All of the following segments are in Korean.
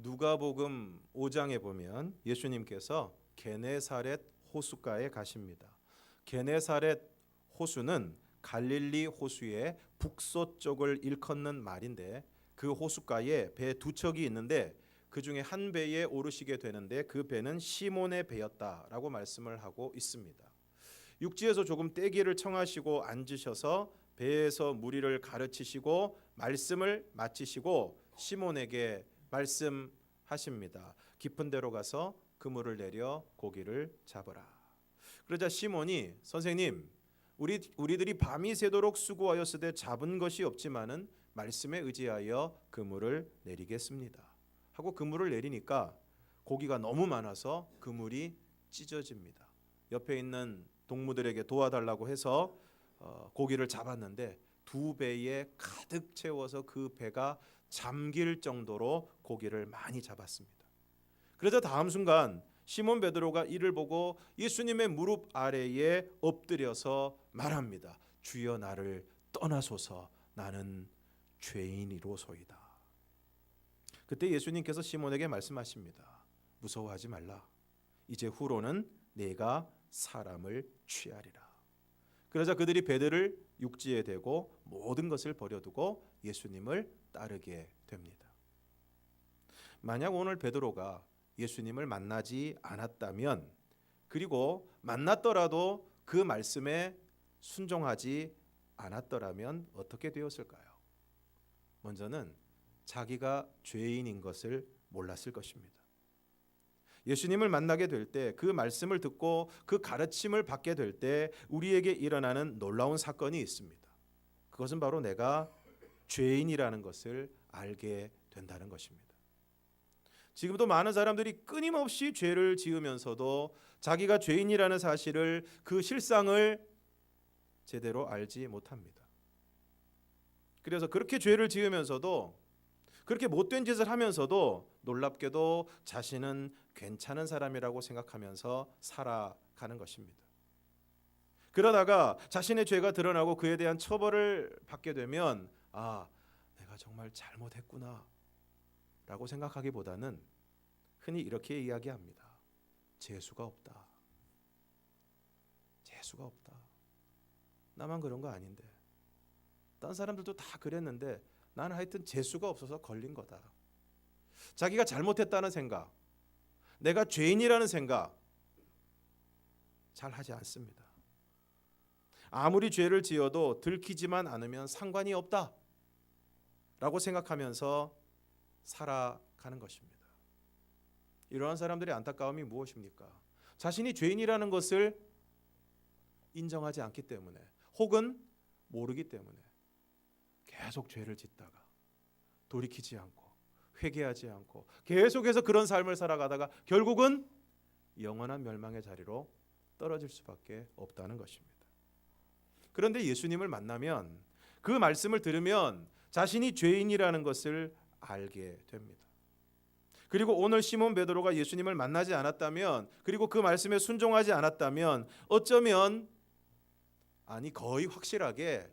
누가복음 5장에 보면 예수님께서 게네사렛 호숫가에 가십니다. 게네사렛 호수는 갈릴리 호수의 북서쪽을 일컫는 말인데, 그 호숫가에 배 두 척이 있는데 그 중에 한 배에 오르시게 되는데 그 배는 시몬의 배였다라고 말씀을 하고 있습니다. 육지에서 조금 떼기를 청하시고 앉으셔서 배에서 무리를 가르치시고 말씀을 마치시고 시몬에게 말씀하십니다. 깊은 데로 가서 그물을 내려 고기를 잡으라. 그러자 시몬이 선생님, 우리들이 밤이 새도록 수고하였으되 잡은 것이 없지만은 말씀에 의지하여 그물을 내리겠습니다 하고 그물을 내리니까 고기가 너무 많아서 그물이 찢어집니다. 옆에 있는 동무들에게 도와달라고 해서 고기를 잡았는데 두 배에 가득 채워서 그 배가 잠길 정도로 고기를 많이 잡았습니다. 그러자 다음 순간 시몬 베드로가 이를 보고 예수님의 무릎 아래에 엎드려서 말합니다. 주여, 나를 떠나소서, 나는 죄인이로소이다. 그때 예수님께서 시몬에게 말씀하십니다. 무서워하지 말라. 이제 후로는 내가 사람을 취하리라. 그러자 그들이 배들을 육지에 대고 모든 것을 버려두고 예수님을 따르게 됩니다. 만약 오늘 베드로가 예수님을 만나지 않았다면, 그리고 만났더라도 그 말씀에 순종하지 않았더라면 어떻게 되었을까요? 먼저는 자기가 죄인인 것을 몰랐을 것입니다. 예수님을 만나게 될 때, 그 말씀을 듣고 그 가르침을 받게 될 때 우리에게 일어나는 놀라운 사건이 있습니다. 그것은 바로 내가 죄인이라는 것을 알게 된다는 것입니다. 지금도 많은 사람들이 끊임없이 죄를 지으면서도 자기가 죄인이라는 사실을, 그 실상을 제대로 알지 못합니다. 그래서 그렇게 죄를 지으면서도, 그렇게 못된 짓을 하면서도 놀랍게도 자신은 괜찮은 사람이라고 생각하면서 살아가는 것입니다. 그러다가 자신의 죄가 드러나고 그에 대한 처벌을 받게 되면 내가 정말 잘못했구나 라고 생각하기보다는 흔히 이렇게 이야기합니다. 재수가 없다. 재수가 없다. 나만 그런 거 아닌데. 다른 사람들도 다 그랬는데 나는 하여튼 재수가 없어서 걸린 거다. 자기가 잘못했다는 생각, 내가 죄인이라는 생각 잘 하지 않습니다. 아무리 죄를 지어도 들키지만 않으면 상관이 없다 라고 생각하면서 살아가는 것입니다. 이러한 사람들의 안타까움이 무엇입니까? 자신이 죄인이라는 것을 인정하지 않기 때문에, 혹은 모르기 때문에 계속 죄를 짓다가 돌이키지 않고 회개하지 않고 계속해서 그런 삶을 살아가다가 결국은 영원한 멸망의 자리로 떨어질 수밖에 없다는 것입니다. 그런데 예수님을 만나면, 그 말씀을 들으면 자신이 죄인이라는 것을 알게 됩니다. 그리고 오늘 시몬 베드로가 예수님을 만나지 않았다면, 그리고 그 말씀에 순종하지 않았다면 어쩌면, 거의 확실하게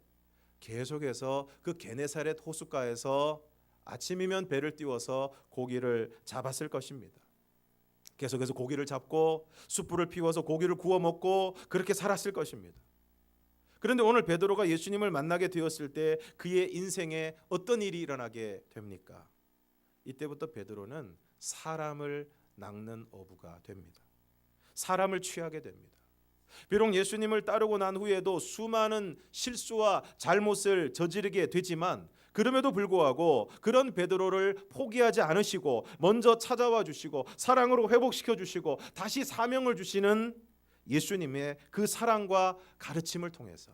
계속해서 그 게네사렛 호숫가에서 아침이면 배를 띄워서 고기를 잡았을 것입니다. 계속해서 고기를 잡고 숯불을 피워서 고기를 구워 먹고 그렇게 살았을 것입니다. 그런데 오늘 베드로가 예수님을 만나게 되었을 때 그의 인생에 어떤 일이 일어나게 됩니까? 이때부터 베드로는 사람을 낚는 어부가 됩니다. 사람을 취하게 됩니다. 비록 예수님을 따르고 난 후에도 수많은 실수와 잘못을 저지르게 되지만, 그럼에도 불구하고 그런 베드로를 포기하지 않으시고 먼저 찾아와 주시고 사랑으로 회복시켜 주시고 다시 사명을 주시는 예수님의 그 사랑과 가르침을 통해서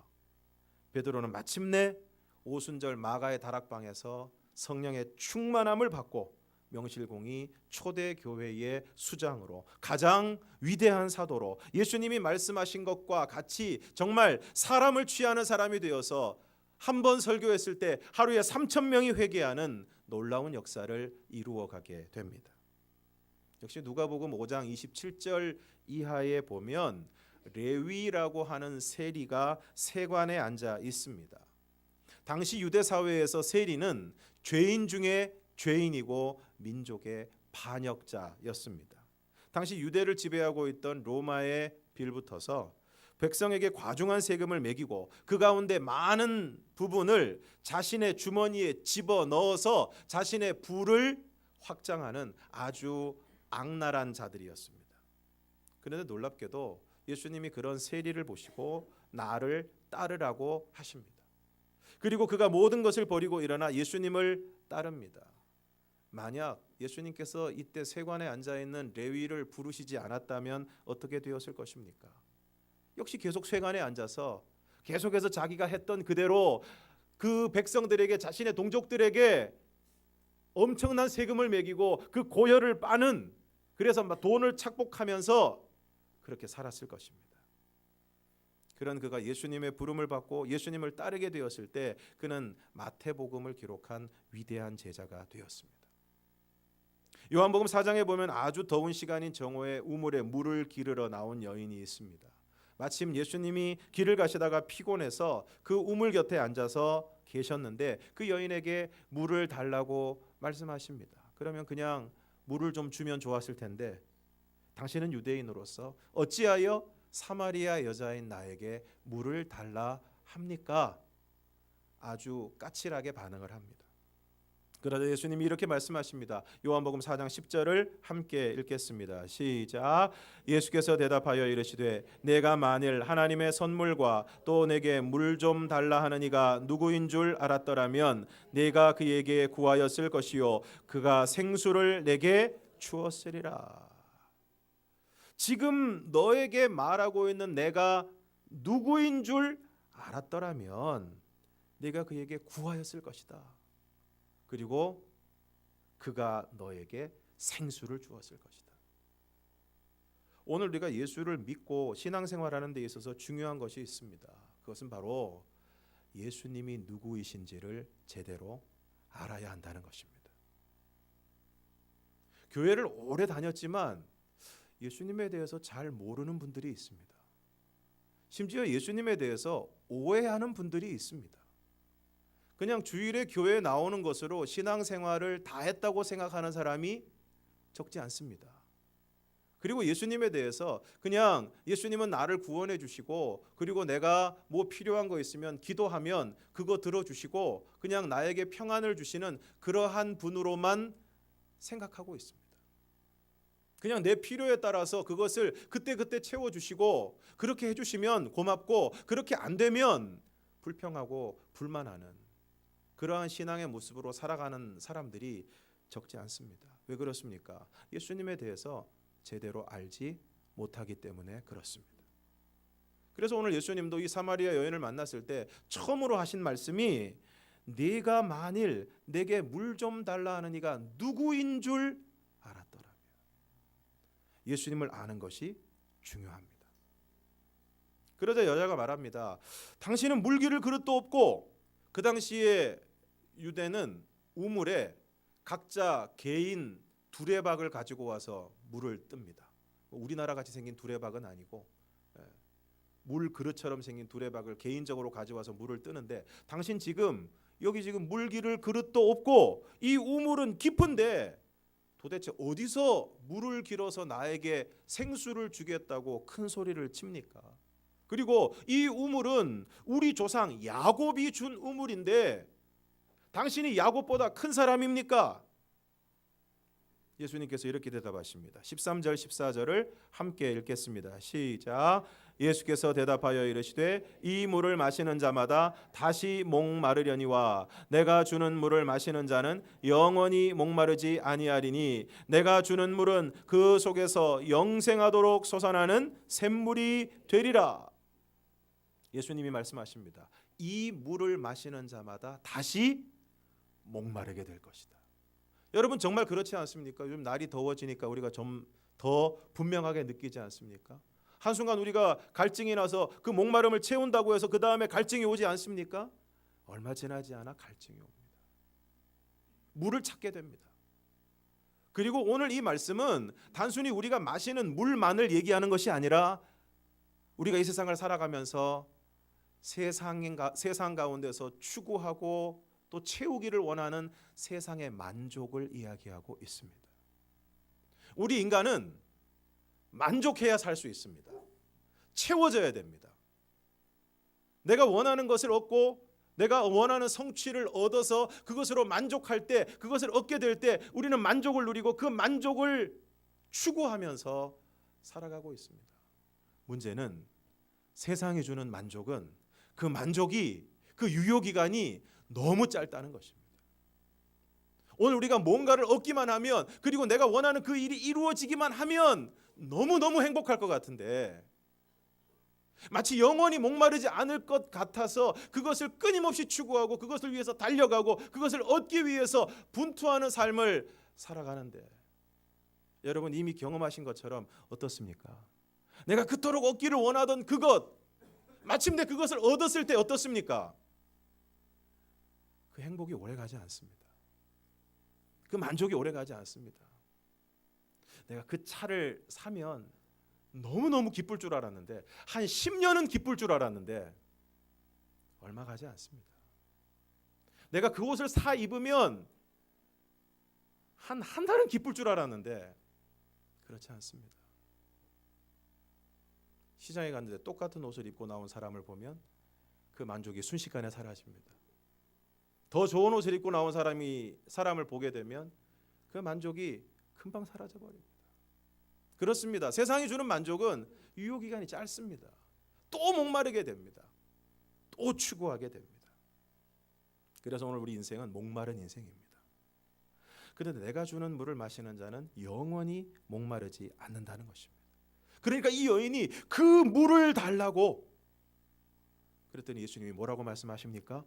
베드로는 마침내 오순절 마가의 다락방에서 성령의 충만함을 받고 명실공히 초대교회의 수장으로, 가장 위대한 사도로, 예수님이 말씀하신 것과 같이 정말 사람을 취하는 사람이 되어서 한 번 설교했을 때 하루에 3,000명이 회개하는 놀라운 역사를 이루어가게 됩니다. 역시 누가복음 5장 27절 이하에 보면 레위라고 하는 세리가 세관에 앉아 있습니다. 당시 유대 사회에서 세리는 죄인 중에 죄인이고 민족의 반역자였습니다. 당시 유대를 지배하고 있던 로마의 빌붙어서 백성에게 과중한 세금을 매기고 그 가운데 많은 부분을 자신의 주머니에 집어넣어서 자신의 부를 확장하는 아주 악랄한 자들이었습니다. 그런데 놀랍게도 예수님이 그런 세리를 보시고 나를 따르라고 하십니다. 그리고 그가 모든 것을 버리고 일어나 예수님을 따릅니다. 만약 예수님께서 이때 세관에 앉아있는 레위를 부르시지 않았다면 어떻게 되었을 것입니까? 역시 계속 세관에 앉아서 계속해서 자기가 했던 그대로 그 백성들에게, 자신의 동족들에게 엄청난 세금을 매기고 그 고혈을 빠는, 그래서 막 돈을 착복하면서 그렇게 살았을 것입니다. 그런 그가 예수님의 부름을 받고 예수님을 따르게 되었을 때 그는 마태복음을 기록한 위대한 제자가 되었습니다. 요한복음 4장에 보면 아주 더운 시간인 정오에 우물에 물을 기르러 나온 여인이 있습니다. 마침 예수님이 길을 가시다가 피곤해서 그 우물 곁에 앉아서 계셨는데 그 여인에게 물을 달라고 말씀하십니다. 그러면 그냥 물을 좀 주면 좋았을 텐데 당신은 유대인으로서 어찌하여 사마리아 여자인 나에게 물을 달라 합니까? 아주 까칠하게 반응을 합니다. 그러자 예수님이 이렇게 말씀하십니다. 요한복음 4장 10절을 함께 읽겠습니다. 시작. 예수께서 대답하여 이르시되 내가 만일 하나님의 선물과 또 내게 물 좀 달라 하는 이가 누구인 줄 알았더라면 내가 그에게 구하였을 것이요 그가 생수를 내게 주었으리라. 지금 너에게 말하고 있는 내가 누구인 줄 알았더라면 내가 그에게 구하였을 것이다. 그리고 그가 너에게 생수를 주었을 것이다. 오늘 우리가 예수를 믿고 신앙생활하는 데 있어서 중요한 것이 있습니다. 그것은 바로 예수님이 누구이신지를 제대로 알아야 한다는 것입니다. 교회를 오래 다녔지만 예수님에 대해서 잘 모르는 분들이 있습니다. 심지어 예수님에 대해서 오해하는 분들이 있습니다. 그냥 주일에 교회에 나오는 것으로 신앙생활을 다 했다고 생각하는 사람이 적지 않습니다. 그리고 예수님에 대해서 그냥 예수님은 나를 구원해 주시고 그리고 내가 뭐 필요한 거 있으면 기도하면 그거 들어주시고 그냥 나에게 평안을 주시는 그러한 분으로만 생각하고 있습니다. 그냥 내 필요에 따라서 그것을 그때그때 채워주시고 그렇게 해주시면 고맙고 그렇게 안 되면 불평하고 불만하는 그러한 신앙의 모습으로 살아가는 사람들이 적지 않습니다. 왜 그렇습니까? 예수님에 대해서 제대로 알지 못하기 때문에 그렇습니다. 그래서 오늘 예수님도 이 사마리아 여인을 만났을 때 처음으로 하신 말씀이 네가 만일 내게 물 좀 달라 하는 이가 누구인 줄 알았더라면. 예수님을 아는 것이 중요합니다. 그러자 여자가 말합니다. 당신은 물기를 그릇도 없고 그 당시에 유대는 우물에 각자 개인 두레박을 가지고 와서 물을 뜹니다. 우리나라 같이 생긴 두레박은 아니고 물 그릇처럼 생긴 두레박을 개인적으로 가져와서 물을 뜨는데 당신 지금 여기 지금 물기를 그릇도 없고 이 우물은 깊은데 도대체 어디서 물을 길어서 나에게 생수를 주겠다고 큰 소리를 칩니까? 그리고 이 우물은 우리 조상 야곱이 준 우물인데 당신이 야곱보다 큰 사람입니까? 예수님께서 이렇게 대답하십니다. 13절 14절을 함께 읽겠습니다. 시작. 예수께서 대답하여 이르시되 이 물을 마시는 자마다 다시 목마르려니와 내가 주는 물을 마시는 자는 영원히 목마르지 아니하리니 내가 주는 물은 그 속에서 영생하도록 솟아나는 샘물이 되리라. 예수님이 말씀하십니다. 이 물을 마시는 자마다 다시 목마르게 될 것이다. 여러분 정말 그렇지 않습니까? 요즘 날이 더워지니까 우리가 좀 더 분명하게 느끼지 않습니까? 한순간 우리가 갈증이 나서 그 목마름을 채운다고 해서 그 다음에 갈증이 오지 않습니까? 얼마 지나지 않아 갈증이 옵니다. 물을 찾게 됩니다. 그리고 오늘 이 말씀은 단순히 우리가 마시는 물만을 얘기하는 것이 아니라 우리가 이 세상을 살아가면서 세상 가운데서 추구하고 또 채우기를 원하는 세상의 만족을 이야기하고 있습니다. 우리 인간은 만족해야 살 수 있습니다. 채워져야 됩니다. 내가 원하는 것을 얻고 내가 원하는 성취를 얻어서 그것으로 만족할 때, 그것을 얻게 될 때 우리는 만족을 누리고 그 만족을 추구하면서 살아가고 있습니다. 문제는 세상이 주는 만족은 그 만족이, 그 유효기간이 너무 짧다는 것입니다. 오늘 우리가 뭔가를 얻기만 하면, 그리고 내가 원하는 그 일이 이루어지기만 하면 너무너무 행복할 것 같은데, 마치 영원히 목마르지 않을 것 같아서 그것을 끊임없이 추구하고 그것을 위해서 달려가고 그것을 얻기 위해서 분투하는 삶을 살아가는데, 여러분 이미 경험하신 것처럼 어떻습니까? 내가 그토록 얻기를 원하던 그것, 마침내 그것을 얻었을 때 어떻습니까? 그 행복이 오래가지 않습니다. 그 만족이 오래가지 않습니다. 내가 그 차를 사면 너무너무 기쁠 줄 알았는데, 한 10년은 기쁠 줄 알았는데 얼마 가지 않습니다. 내가 그 옷을 사 입으면 한 달은 기쁠 줄 알았는데 그렇지 않습니다. 시장에 갔는데 똑같은 옷을 입고 나온 사람을 보면 그 만족이 순식간에 사라집니다. 더 좋은 옷을 입고 나온 사람을 보게 되면 그 만족이 금방 사라져 버립니다. 그렇습니다. 세상이 주는 만족은 유효기간이 짧습니다. 또 목마르게 됩니다. 또 추구하게 됩니다. 그래서 오늘 우리 인생은 목마른 인생입니다. 그런데 내가 주는 물을 마시는 자는 영원히 목마르지 않는다는 것입니다. 그러니까 이 여인이 그 물을 달라고 그랬더니 예수님이 뭐라고 말씀하십니까?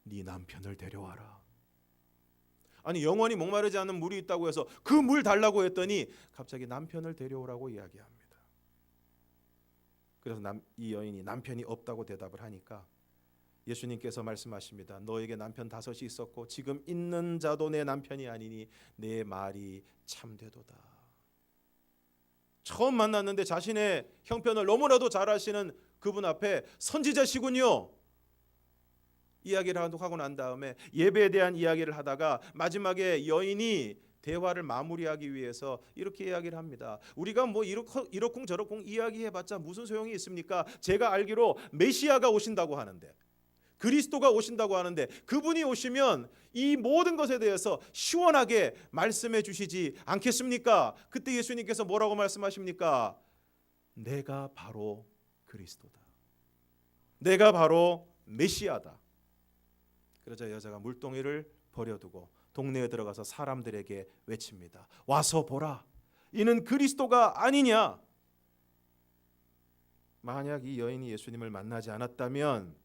네 남편을 데려와라. 아니, 영원히 목마르지 않는 물이 있다고 해서 그 물 달라고 했더니 갑자기 남편을 데려오라고 이야기합니다. 그래서 이 여인이 남편이 없다고 대답을 하니까 예수님께서 말씀하십니다. 너에게 남편 5이 있었고 지금 있는 자도 내 남편이 아니니 내 말이 참되도다. 처음 만났는데 자신의 형편을 너무나도 잘 아시는 그분 앞에 선지자시군요 이야기를 하고 난 다음에 예배에 대한 이야기를 하다가 마지막에 여인이 대화를 마무리하기 위해서 이렇게 이야기를 합니다. 우리가 뭐 이러쿵 저러쿵 이야기해봤자 무슨 소용이 있습니까? 제가 알기로 메시아가 오신다고 하는데, 그리스도가 오신다고 하는데, 그분이 오시면 이 모든 것에 대해서 시원하게 말씀해 주시지 않겠습니까? 그때 예수님께서 뭐라고 말씀하십니까? 내가 바로 그리스도다. 내가 바로 메시아다. 그러자 여자가 물동이를 버려두고 동네에 들어가서 사람들에게 외칩니다. 와서 보라. 이는 그리스도가 아니냐? 만약 이 여인이 예수님을 만나지 않았다면,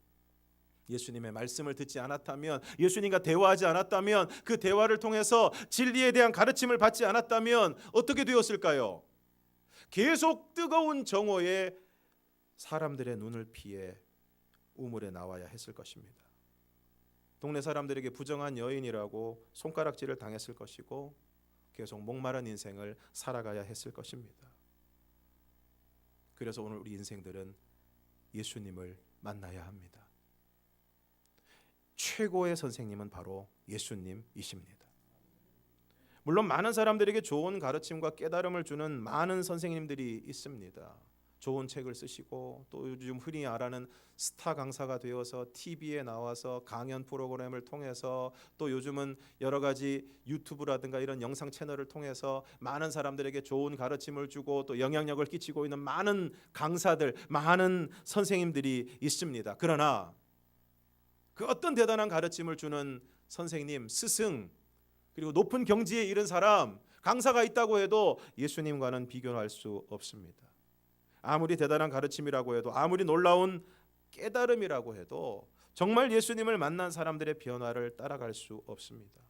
예수님의 말씀을 듣지 않았다면, 예수님과 대화하지 않았다면, 그 대화를 통해서 진리에 대한 가르침을 받지 않았다면 어떻게 되었을까요? 계속 뜨거운 정오에 사람들의 눈을 피해 우물에 나와야 했을 것입니다. 동네 사람들에게 부정한 여인이라고 손가락질을 당했을 것이고 계속 목마른 인생을 살아가야 했을 것입니다. 그래서 오늘 우리 인생들은 예수님을 만나야 합니다. 최고의 선생님은 바로 예수님이십니다. 물론 많은 사람들에게 좋은 가르침과 깨달음을 주는 많은 선생님들이 있습니다. 좋은 책을 쓰시고 또 요즘 흔히 알아는 스타 강사가 되어서 TV에 나와서 강연 프로그램을 통해서, 또 요즘은 여러 가지 유튜브라든가 이런 영상 채널을 통해서 많은 사람들에게 좋은 가르침을 주고 또 영향력을 끼치고 있는 많은 강사들, 많은 선생님들이 있습니다. 그러나 그 어떤 대단한 가르침을 주는 선생님, 스승, 그리고 높은 경지에 이른 사람, 강사가 있다고 해도 예수님과는 비교할 수 없습니다. 아무리 대단한 가르침이라고 해도, 아무리 놀라운 깨달음이라고 해도 정말 예수님을 만난 사람들의 변화를 따라갈 수 없습니다.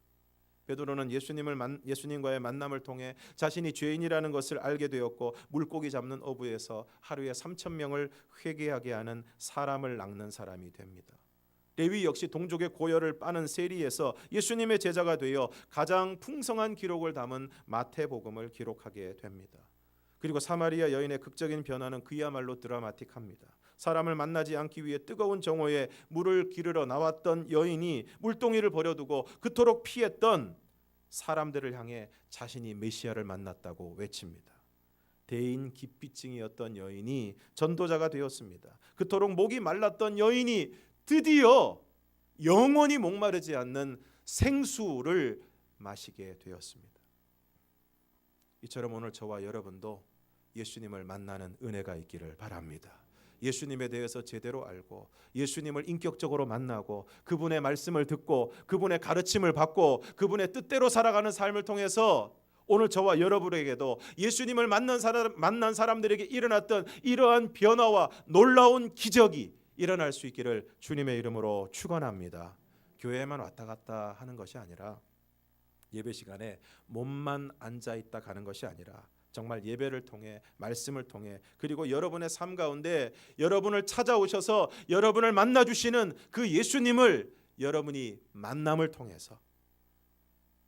베드로는 예수님과의 만남을 통해 자신이 죄인이라는 것을 알게 되었고, 물고기 잡는 어부에서 하루에 3,000명을 회개하게 하는 사람을 낚는 사람이 됩니다. 레위 역시 동족의 고열을 빠는 세리에서 예수님의 제자가 되어 가장 풍성한 기록을 담은 마태복음을 기록하게 됩니다. 그리고 사마리아 여인의 극적인 변화는 그야말로 드라마틱합니다. 사람을 만나지 않기 위해 뜨거운 정오에 물을 기르러 나왔던 여인이 물동이를 버려두고 그토록 피했던 사람들을 향해 자신이 메시아를 만났다고 외칩니다. 대인 기피증이었던 여인이 전도자가 되었습니다. 그토록 목이 말랐던 여인이 드디어 영원히 목마르지 않는 생수를 마시게 되었습니다. 이처럼 오늘 저와 여러분도 예수님을 만나는 은혜가 있기를 바랍니다. 예수님에 대해서 제대로 알고 예수님을 인격적으로 만나고 그분의 말씀을 듣고 그분의 가르침을 받고 그분의 뜻대로 살아가는 삶을 통해서 오늘 저와 여러분에게도 예수님을 만난 사람들에게 일어났던 이러한 변화와 놀라운 기적이 일어날 수 있기를 주님의 이름으로 축원합니다. 교회에만 왔다 갔다 하는 것이 아니라 예배 시간에 몸만 앉아있다 가는 것이 아니라 정말 예배를 통해 말씀을 통해 그리고 여러분의 삶 가운데 여러분을 찾아오셔서 여러분을 만나주시는 그 예수님을 여러분이 만남을 통해서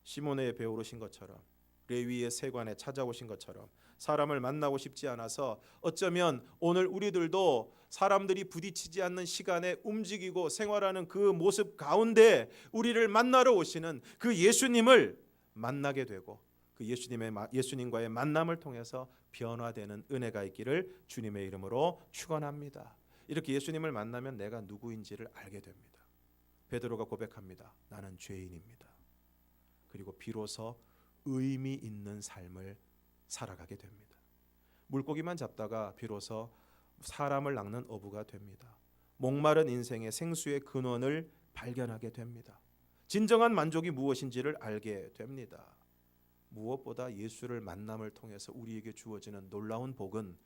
시몬의 배 오르신 것처럼 레위의 세관에 찾아오신 것처럼 사람을 만나고 싶지 않아서 어쩌면 오늘 우리들도 사람들이 부딪히지 않는 시간에 움직이고 생활하는 그 모습 가운데 우리를 만나러 오시는 그 예수님을 만나게 되고 그 예수님과의 만남을 통해서 변화되는 은혜가 있기를 주님의 이름으로 축원합니다. 이렇게 예수님을 만나면 내가 누구인지를 알게 됩니다. 베드로가 고백합니다. 나는 죄인입니다. 그리고 비로소 의미 있는 삶을 살아가게 됩니다. 물고기만 잡다가 비로소 사람을 낚는 어부가 됩니다. 목마른 인생의 생수의 근원을 발견하게 됩니다. 진정한 만족이 무엇인지를 알게 됩니다. 무엇보다 예수를 만남을 통해서 우리에게 주어지는 놀라운 복은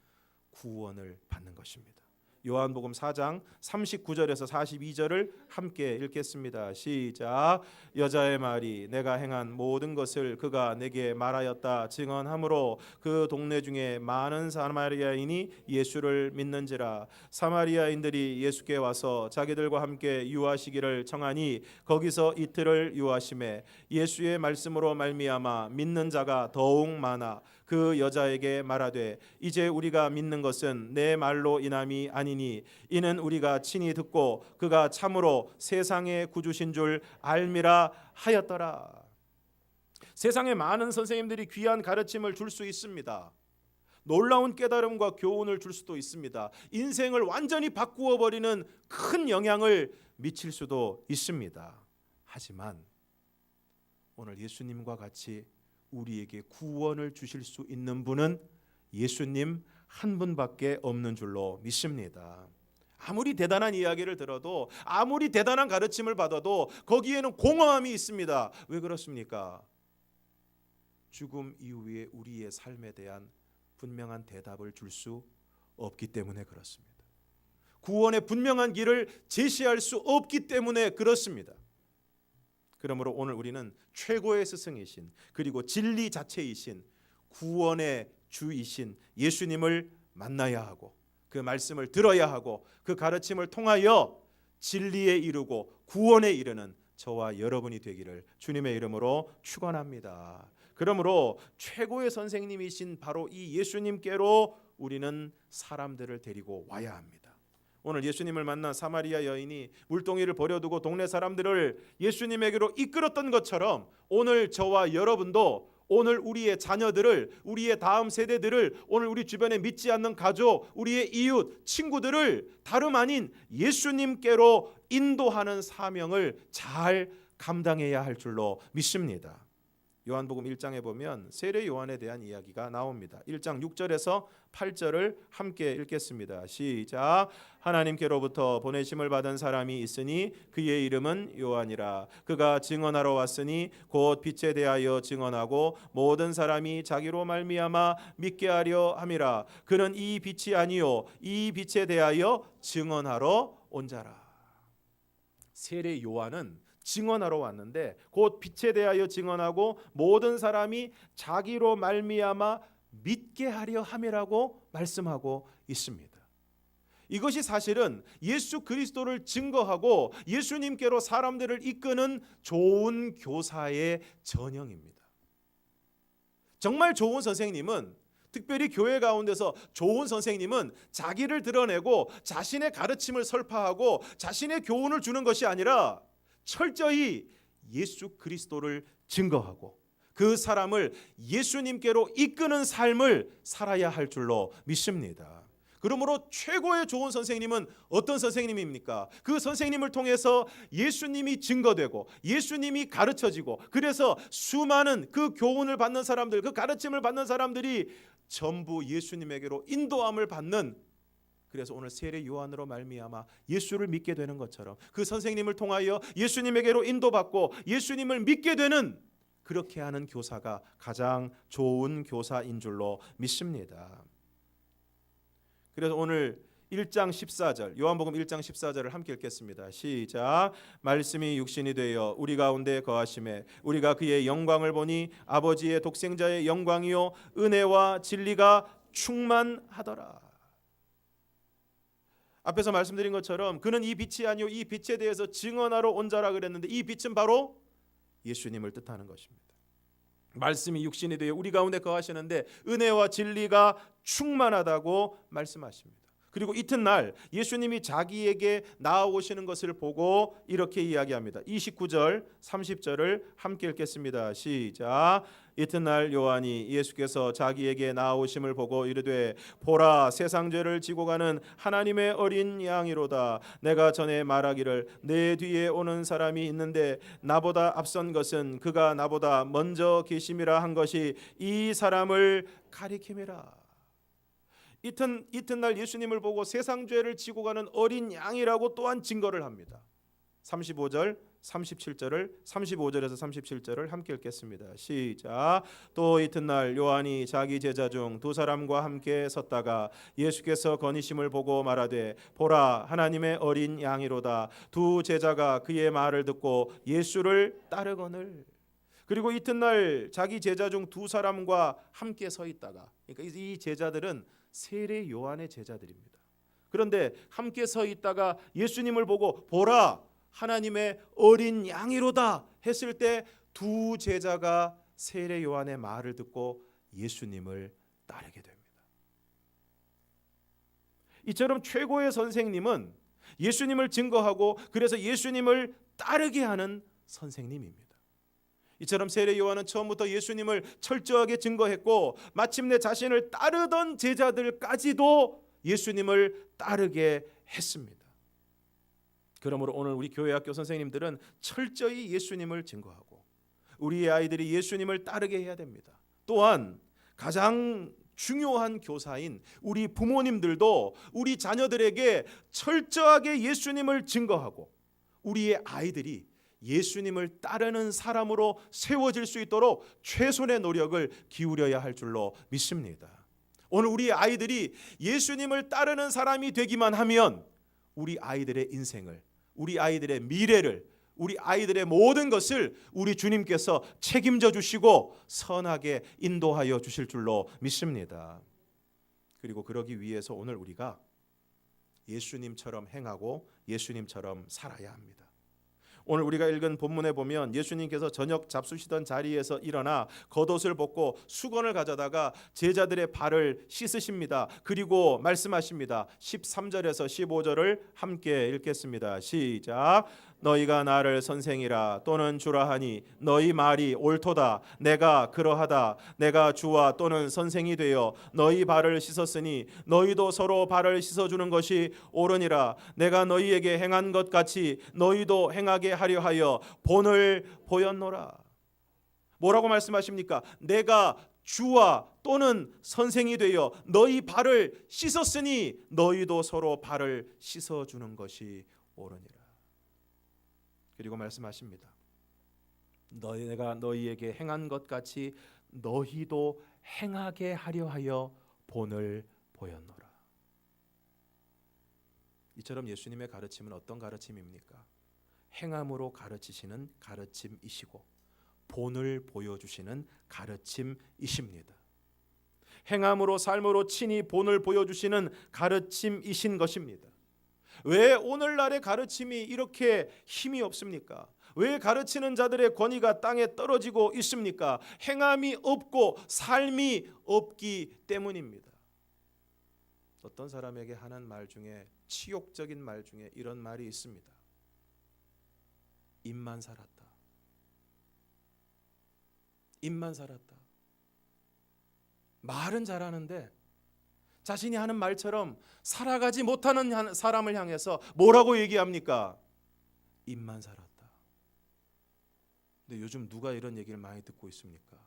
구원을 받는 것입니다. 요한복음 4장 39절에서 42절을 함께 읽겠습니다. 시작. 여자의 말이 내가 행한 모든 것을 그가 내게 말하였다 증언하므로 그 동네 중에 많은 사마리아인이 예수를 믿는지라. 사마리아인들이 예수께 와서 자기들과 함께 유하시기를 청하니 거기서 이틀을 유하심에 예수의 말씀으로 말미암아 믿는 자가 더욱 많아 그 여자에게 말하되 이제 우리가 믿는 것은 내 말로 인함이 아니니 이는 우리가 친히 듣고 그가 참으로 세상의 구주신 줄 알미라 하였더라. 세상에 많은 선생님들이 귀한 가르침을 줄 수 있습니다. 놀라운 깨달음과 교훈을 줄 수도 있습니다. 인생을 완전히 바꾸어 버리는 큰 영향을 미칠 수도 있습니다. 하지만 오늘 예수님과 같이 우리에게 구원을 주실 수 있는 분은 예수님 한 분밖에 없는 줄로 믿습니다. 아무리 대단한 이야기를 들어도 아무리 대단한 가르침을 받아도 거기에는 공허함이 있습니다. 왜 그렇습니까? 죽음 이후에 우리의 삶에 대한 분명한 대답을 줄 수 없기 때문에 그렇습니다. 구원의 분명한 길을 제시할 수 없기 때문에 그렇습니다. 그러므로 오늘 우리는 최고의 스승이신 그리고 진리 자체이신 구원의 주이신 예수님을 만나야 하고 그 말씀을 들어야 하고 그 가르침을 통하여 진리에 이르고 구원에 이르는 저와 여러분이 되기를 주님의 이름으로 축원합니다. 그러므로 최고의 선생님이신 바로 이 예수님께로 우리는 사람들을 데리고 와야 합니다. 오늘 예수님을 만난 사마리아 여인이 물동이를 버려두고 동네 사람들을 예수님에게로 이끌었던 것처럼 오늘 저와 여러분도 오늘 우리의 자녀들을 우리의 다음 세대들을 오늘 우리 주변에 믿지 않는 가족 우리의 이웃 친구들을 다름 아닌 예수님께로 인도하는 사명을 잘 감당해야 할 줄로 믿습니다. 요한복음 1장에 보면 세례 요한에 대한 이야기가 나옵니다. 1장 6절에서 8절을 함께 읽겠습니다. 시작. 하나님께로부터 보내심을 받은 사람이 있으니 그의 이름은 요한이라. 그가 증언하러 왔으니 곧 빛에 대하여 증언하고 모든 사람이 자기로 말미암아 믿게 하려 함이라. 그는 이 빛이 아니요 이 빛에 대하여 증언하러 온 자라. 세례 요한은 증언하러 왔는데 곧 빛에 대하여 증언하고 모든 사람이 자기로 말미암아 믿게 하려 함이라고 말씀하고 있습니다. 이것이 사실은 예수 그리스도를 증거하고 예수님께로 사람들을 이끄는 좋은 교사의 전형입니다. 정말 좋은 선생님은 특별히 교회 가운데서 좋은 선생님은 자기를 드러내고 자신의 가르침을 설파하고 자신의 교훈을 주는 것이 아니라 철저히 예수 그리스도를 증거하고 그 사람을 예수님께로 이끄는 삶을 살아야 할 줄로 믿습니다. 그러므로 최고의 좋은 선생님은 어떤 선생님입니까? 그 선생님을 통해서 예수님이 증거되고 예수님이 가르쳐지고, 그래서 수많은 그 교훈을 받는 사람들, 그 가르침을 받는 사람들이 전부 예수님에게로 인도함을 받는, 그래서 오늘 세례 요한으로 말미암아 예수를 믿게 되는 것처럼 그 선생님을 통하여 예수님에게로 인도받고 예수님을 믿게 되는, 그렇게 하는 교사가 가장 좋은 교사인 줄로 믿습니다. 그래서 오늘 1장 14절, 요한복음 1장 14절을 함께 읽겠습니다. 시작. 말씀이 육신이 되어 우리 가운데 거하심에 우리가 그의 영광을 보니 아버지의 독생자의 영광이요 은혜와 진리가 충만하더라. 앞에서 말씀드린 것처럼 그는 이 빛이 아니요 이 빛에 대해서 증언하러 온 자라 그랬는데, 이 빛은 바로 예수님을 뜻하는 것입니다. 말씀이 육신이 되어 우리 가운데 거하시는데 은혜와 진리가 충만하다고 말씀하십니다. 그리고 이튿날 예수님이 자기에게 나아오시는 것을 보고 이렇게 이야기합니다. 29절 30절을 함께 읽겠습니다. 시작. 이튿날 요한이 예수께서 자기에게 나아오심을 보고 이르되 보라 세상 죄를 지고 가는 하나님의 어린 양이로다. 내가 전에 말하기를 내 뒤에 오는 사람이 있는데 나보다 앞선 것은 그가 나보다 먼저 계심이라 한 것이 이 사람을 가리킴이라. 이튿날 예수님을 보고 세상 죄를 지고 가는 어린 양이라고 또한 증거를 합니다. 35절 37절을 35절에서 37절을 함께 읽겠습니다. 시작. 또 이튿날 요한이 자기 제자 중 두 사람과 함께 섰다가 예수께서 거니심을 보고 말하되 보라 하나님의 어린 양이로다. 두 제자가 그의 말을 듣고 예수를 따르거늘. 그리고 이튿날 자기 제자 중 두 사람과 함께 서 있다가, 그러니까 이 제자들은 세례 요한의 제자들입니다. 그런데 함께 서 있다가 예수님을 보고 보라 하나님의 어린 양이로다 했을 때 두 제자가 세례 요한의 말을 듣고 예수님을 따르게 됩니다. 이처럼 최고의 선생님은 예수님을 증거하고 그래서 예수님을 따르게 하는 선생님입니다. 이처럼 세례 요한은 처음부터 예수님을 철저하게 증거했고 마침내 자신을 따르던 제자들까지도 예수님을 따르게 했습니다. 그러므로 오늘 우리 교회학교 선생님들은 철저히 예수님을 증거하고 우리의 아이들이 예수님을 따르게 해야 됩니다. 또한 가장 중요한 교사인 우리 부모님들도 우리 자녀들에게 철저하게 예수님을 증거하고 우리의 아이들이 예수님을 따르는 사람으로 세워질 수 있도록 최선의 노력을 기울여야 할 줄로 믿습니다. 오늘 우리 아이들이 예수님을 따르는 사람이 되기만 하면 우리 아이들의 인생을, 우리 아이들의 미래를, 우리 아이들의 모든 것을 우리 주님께서 책임져 주시고 선하게 인도하여 주실 줄로 믿습니다. 그리고 그러기 위해서 오늘 우리가 예수님처럼 행하고 예수님처럼 살아야 합니다. 오늘 우리가 읽은 본문에 보면 예수님께서 저녁 잡수시던 자리에서 일어나 겉옷을 벗고 수건을 가져다가 제자들의 발을 씻으십니다. 그리고 말씀하십니다. 13절에서 15절을 함께 읽겠습니다. 시작. 너희가 나를 선생이라 또는 주라 하니 너희 말이 옳도다. 내가 그러하다. 내가 주와 또는 선생이 되어 너희 발을 씻었으니 너희도 서로 발을 씻어주는 것이 옳으니라. 내가 너희에게 행한 것 같이 너희도 행하게 하려 하여 본을 보였노라. 뭐라고 말씀하십니까? 내가 주와 또는 선생이 되어 너희 발을 씻었으니 너희도 서로 발을 씻어주는 것이 옳으니라. 그리고 말씀하십니다. 내가 너희에게 행한 것 같이 너희도 행하게 하려 하여 본을 보였노라. 이처럼 예수님의 가르침은 어떤 가르침입니까? 행함으로 가르치시는 가르침이시고 본을 보여주시는 가르침이십니다. 행함으로 삶으로 친히 본을 보여주시는 가르침이신 것입니다. 왜 오늘날의 가르침이 이렇게 힘이 없습니까? 왜 가르치는 자들의 권위가 땅에 떨어지고 있습니까? 행함이 없고 삶이 없기 때문입니다. 어떤 사람에게 하는 말 중에 치욕적인 말 중에 이런 말이 있습니다. 입만 살았다. 입만 살았다. 말은 잘하는데 자신이 하는 말처럼 살아가지 못하는 사람을 향해서 뭐라고 얘기합니까? 입만 살았다. 근데 요즘 누가 이런 얘기를 많이 듣고 있습니까?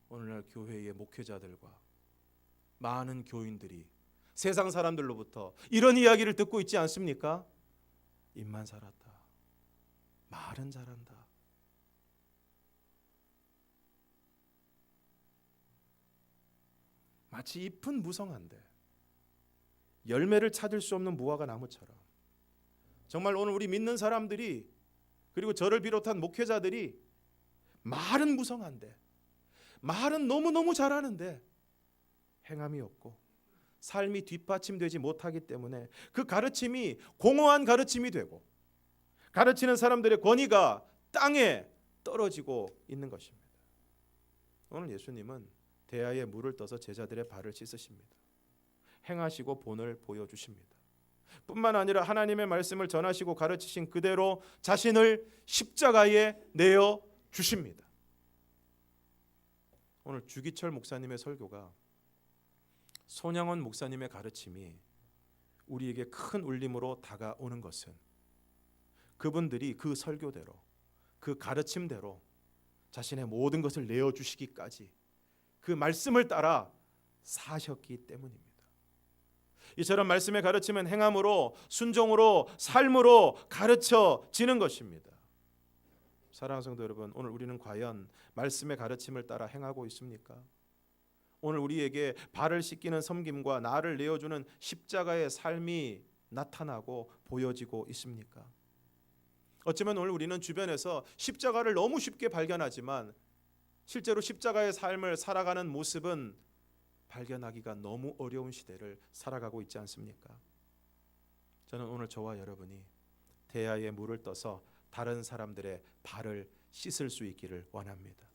오늘날 교회의 목회자들과 많은 교인들이 세상 사람들로부터 이런 이야기를 듣고 있지 않습니까? 입만 살았다. 말은 잘한다. 마치 잎은 무성한데 열매를 찾을 수 없는 무화과 나무처럼 정말 오늘 우리 믿는 사람들이 그리고 저를 비롯한 목회자들이 말은 무성한데 말은 너무너무 잘하는데 행함이 없고 삶이 뒷받침되지 못하기 때문에 그 가르침이 공허한 가르침이 되고 가르치는 사람들의 권위가 땅에 떨어지고 있는 것입니다. 오늘 예수님은 대야에 물을 떠서 제자들의 발을 씻으십니다. 행하시고 본을 보여주십니다. 뿐만 아니라 하나님의 말씀을 전하시고 가르치신 그대로 자신을 십자가에 내어 주십니다. 오늘 주기철 목사님의 설교가 손양원 목사님의 가르침이 우리에게 큰 울림으로 다가오는 것은 그분들이 그 설교대로 그 가르침대로 자신의 모든 것을 내어주시기까지 그 말씀을 따라 사셨기 때문입니다. 이처럼 말씀의 가르침은 행함으로 순종으로 삶으로 가르쳐지는 것입니다. 사랑하는 성도 여러분, 오늘 우리는 과연 말씀의 가르침을 따라 행하고 있습니까? 오늘 우리에게 발을 씻기는 섬김과 나를 내어주는 십자가의 삶이 나타나고 보여지고 있습니까? 어쩌면 오늘 우리는 주변에서 십자가를 너무 쉽게 발견하지만 실제로 십자가의 삶을 살아가는 모습은 발견하기가 너무 어려운 시대를 살아가고 있지 않습니까? 저는 오늘 저와 여러분이 대야에 물을 떠서 다른 사람들의 발을 씻을 수 있기를 원합니다.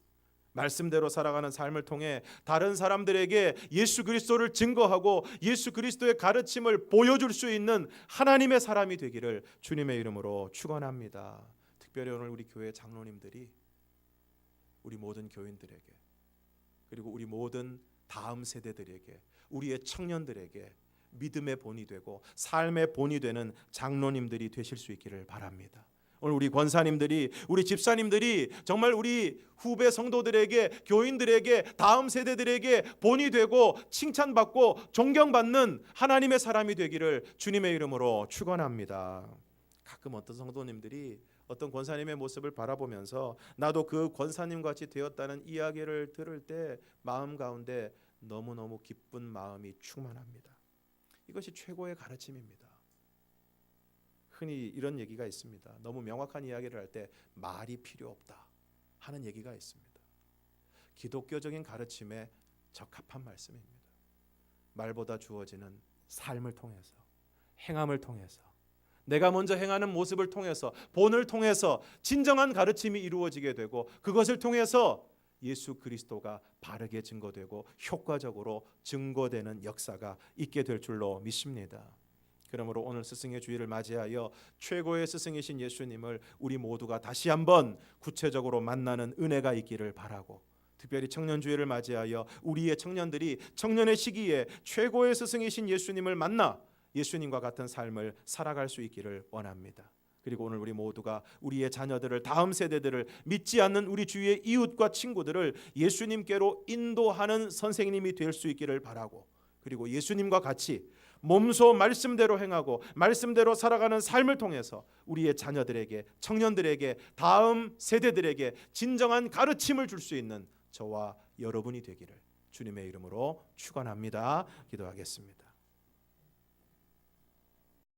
말씀대로 살아가는 삶을 통해 다른 사람들에게 예수 그리스도를 증거하고 예수 그리스도의 가르침을 보여줄 수 있는 하나님의 사람이 되기를 주님의 이름으로 축원합니다. 특별히 오늘 우리 교회 장로님들이 우리 모든 교인들에게 그리고 우리 모든 다음 세대들에게 우리의 청년들에게 믿음의 본이 되고 삶의 본이 되는 장로님들이 되실 수 있기를 바랍니다. 오늘 우리 권사님들이 우리 집사님들이 정말 우리 후배 성도들에게 교인들에게 다음 세대들에게 본이 되고 칭찬받고 존경받는 하나님의 사람이 되기를 주님의 이름으로 축원합니다. 가끔 어떤 성도님들이 어떤 권사님의 모습을 바라보면서 나도 그 권사님 같이 되었다는 이야기를 들을 때 마음 가운데 너무너무 기쁜 마음이 충만합니다. 이것이 최고의 가르침입니다. 흔히 이런 얘기가 있습니다. 너무 명확한 이야기를 할 때 말이 필요 없다 하는 얘기가 있습니다. 기독교적인 가르침에 적합한 말씀입니다. 말보다 주어지는 삶을 통해서 행함을 통해서 내가 먼저 행하는 모습을 통해서 본을 통해서 진정한 가르침이 이루어지게 되고 그것을 통해서 예수 그리스도가 바르게 증거되고 효과적으로 증거되는 역사가 있게 될 줄로 믿습니다. 그러므로 오늘 스승의 주일을 맞이하여 최고의 스승이신 예수님을 우리 모두가 다시 한번 구체적으로 만나는 은혜가 있기를 바라고 특별히 청년주일을 맞이하여 우리의 청년들이 청년의 시기에 최고의 스승이신 예수님을 만나 예수님과 같은 삶을 살아갈 수 있기를 원합니다. 그리고 오늘 우리 모두가 우리의 자녀들을 다음 세대들을 믿지 않는 우리 주위의 이웃과 친구들을 예수님께로 인도하는 선생님이 될 수 있기를 바라고 그리고 예수님과 같이 몸소 말씀대로 행하고 말씀대로 살아가는 삶을 통해서 우리의 자녀들에게 청년들에게 다음 세대들에게 진정한 가르침을 줄 수 있는 저와 여러분이 되기를 주님의 이름으로 축원합니다. 기도하겠습니다.